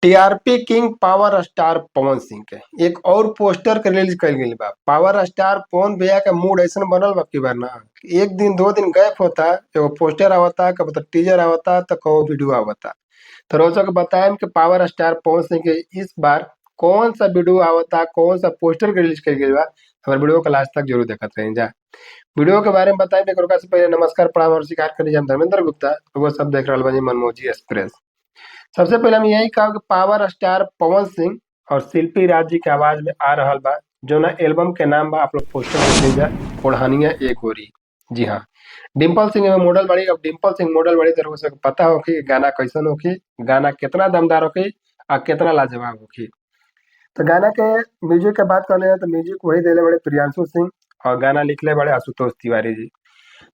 TRP king power star Pawan Singh के एक और पोस्टर के रिलीज कल गई बा। पावर स्टार पवन भैया के मूड ऐसा बनल बा की बार ना एक दिन दो दिन गैप होता, एगो पोस्टर आवता, कब तो टीजर आवता, तो कहो वीडियो आवता। तो रोजा के बताएं कि पावर स्टार पवन सिंह के इस बार कौन सा वीडियो आवता, कौन सा पोस्टर के रिलीज कल गई बा। हमारे वीडियो को लास्ट तक जरूर देखते रहें जा। वीडियो के बारे में बताएं से पहले नमस्कार प्रणाम और स्वीकार करी हम धर्मेंद्र गुप्ता, तो वो सब देख रहा बानी मनमोजी एक्सप्रेस। सबसे पहले हम यही कहा कि पावर स्टार पवन सिंह और शिल्पी राज जी के आवाज में आ रहा बा जो ना एल्बम के नाम बा, आप लोग पोस्टर देख लीजिए, ओढ़ानिया एक गोरी। जी हाँ, डिम्पल सिंह में मॉडल बड़ी। अब डिम्पल सिंह मॉडल बड़ी तरह से पता हो कि गाना कैसन होखी, गाना कितना दमदार होखी और कितना लाजवाब होखी। तो गाना के म्यूजिक के बात कर ले तो म्यूजिक वही देले बड़े प्रियांशु सिंह और गाना लिखले बड़े आशुतोष तिवारी जी।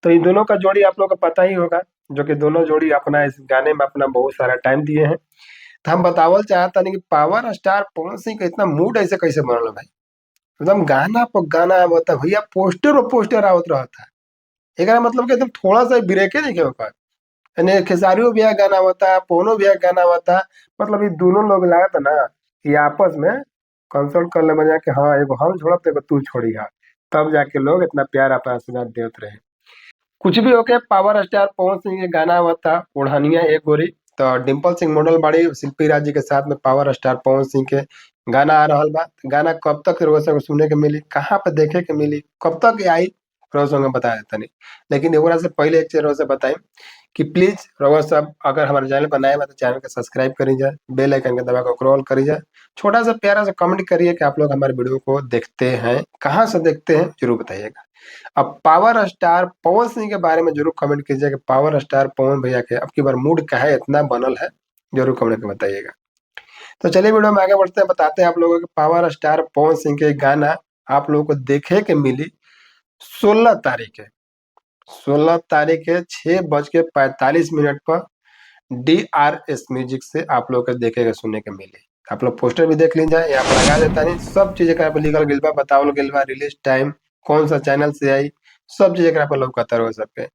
तो इन दोनों का जोड़ी आप लोग को पता ही होगा, जो कि दोनों जोड़ी अपना इस गाने में अपना बहुत सारा टाइम दिए हैं। तो हम बतावल चाहता नहीं कि पावर स्टार पवन सिंह का इतना मूड ऐसे कैसे बनल भाई। एकदम गाना पर गाना आवता भैया, पोस्टर पर पोस्टर आवत रहता। एक मतलब कि एकदम थोड़ा सा ब्रेके नहीं के ओकर। यानी खेसारियो भैया गाना आवता, पवनो भैया गाना आवता। मतलब ये दोनों लोग लागत ना ये आपस में कंसल्ट कर ले बजा के हाँ एगो हम छोड़ब तो एगो तू छोड़ी हा, तब जाके लोग इतना प्यार अपना आशीर्वाद देते रहे। कुछ भी होके पावर स्टार पवन सिंह के गाना आवता ओढ़निया एक गोरी। तो डिम्पल सिंह मॉडल बाड़ी शिल्पी राज जी के साथ में पावर स्टार पवन सिंह के गाना आ रहा बा। गाना कब तक रोज सुने के मिली, कहाँ पे देखे के मिली, कब तक आई, रोज बता देता नहीं। लेकिन एकरा से पहले एक चीज रोज बताई कि प्लीज रउआ सब अगर हमारे चैनल पर नए बा तो चैनल को सब्सक्राइब करी जाए, बेल आइकन के दबा कर क्रॉल करी जाए, छोटा सा प्यारा सा कमेंट करिए कि आप लोग हमारे वीडियो को देखते हैं, कहाँ से देखते हैं जरूर बताइएगा। अब पावर स्टार पवन सिंह के बारे में जरूर कमेंट कीजिए कि पावर स्टार पवन भैया के अब की बार मूड का है इतना बनल है, जरूर कमेंट में बताइएगा। तो चलिए वीडियो में आगे बढ़ते हैं, बताते हैं आप लोगों को पावर स्टार पवन सिंह के गाना आप लोगों को देखे के मिली 16 तारीख है। 16 तारीख है 6:45 पर DRS म्यूजिक से आप लोग को देखे के सुनने के मिले। आप लोग पोस्टर भी देख लीजिए, यहाँ पर लगा देता नहीं, सब चीज एकरा पे लिखल गइल बा, बतावल गइल बा, रिलीज टाइम, कौन सा चैनल से आई, सब चीज एकरा पे लौकता रहो सबके।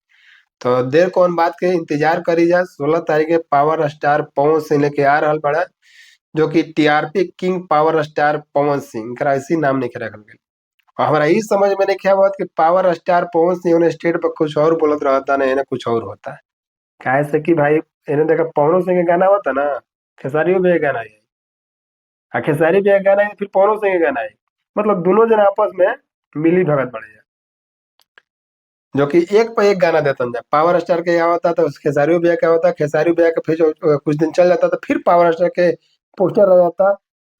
तो देर कौन बात के इंतजार करी जा। 16 तारीख के पावर स्टार पवन सिंह लेके आ रहा बड़ा, जो कि TRP king power star Pawan Singh, एकरा ऐसी नाम नहीं रखल गइल। और हमारा ई समझ में नहीं क्या बात कि पावर स्टार पवन सिंह उन्हें स्टेट पर कुछ और बोलत रहता ना, इन्हें कुछ और होता है। काहे से कि भाई इन्हें देखा पवनो सिंह के गाना होता ना, खेसारियों भी एक गाना है, आ खेसारी भी एक गाना है, फिर पवनो सिंह के गाना है। मतलब दोनों जन आपस में मिली भगत बढ़े हैं, जो कि एक पे एक गाना देता है। पावर स्टार के यहाँ होता तो खेसारियों भैया क्या होता, खेसारी भैया का फिर कुछ दिन चल जाता तो फिर पावर स्टार के पोस्टर आ जाता।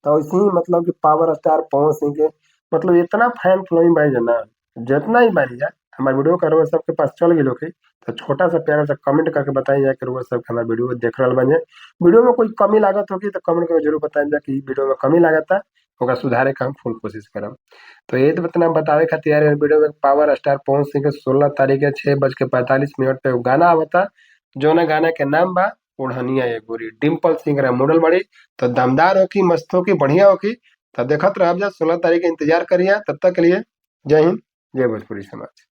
तो इसी मतलब कि पावर स्टार पवन सिंह के मतलब इतना फैन फॉलोइंग बन जाना, जितना ही बन जाए हमारे वीडियो का रोज सबके पास चल गई लोग। तो छोटा सा प्यारा सा कमेंट करके बताइए जाए कि रोज सब हमारे वीडियो देख रहा बने। वीडियो में कोई कमी लागत होगी तो कमेंट करके जरूर बताएं जाए कि वीडियो में कमी लागत है, होगा सुधारे का हम फुल कोशिश करब। तो ये तो इतना बतावे खातिर यार वीडियो में पावर स्टार पवन सिंह के 16 तारीख के 6:45 पे गाना आवता, जो ना गाना के नाम बा ओढ़निया ये गोरी। डिम्पल सिंह रा मॉडल बड़ी, तो दमदार होकी, मस्त होकी, बढ़िया होकी। तो देखत रह जा 16 तारीख के इंतजार करिए, तब तक के लिए जय हिंद, जय भोजपुरी समाज।